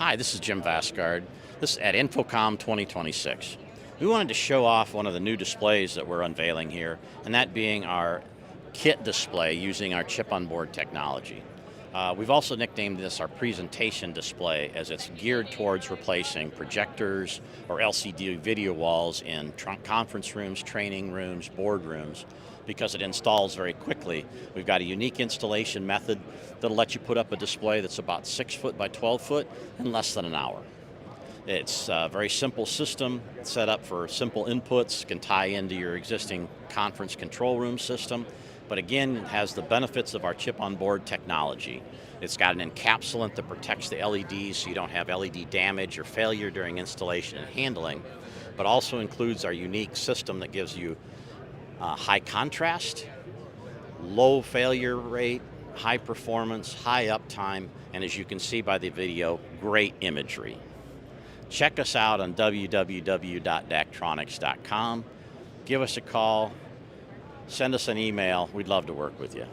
Hi, this is Jim Vasgard. This is at InfoComm 2026. We wanted to show off one of the new displays that we're unveiling here, and that being our kit display using our chip-on-board technology. We've also nicknamed this our presentation display, as it's geared towards replacing projectors or LCD video walls in conference rooms, training rooms, boardrooms, because it installs very quickly. We've got a unique installation method that'll let you put up a display that's about 6 foot by 12 foot in less than an hour. It's a very simple system, set up for simple inputs, can tie into your existing conference control room system, but again, it has the benefits of our chip-on-board technology. It's got an encapsulant that protects the LEDs so you don't have LED damage or failure during installation and handling, but also includes our unique system that gives you high contrast, low failure rate, high performance, high uptime, and as you can see by the video, great imagery. Check us out on www.daktronics.com. Give us a call, send us an email. We'd love to work with you.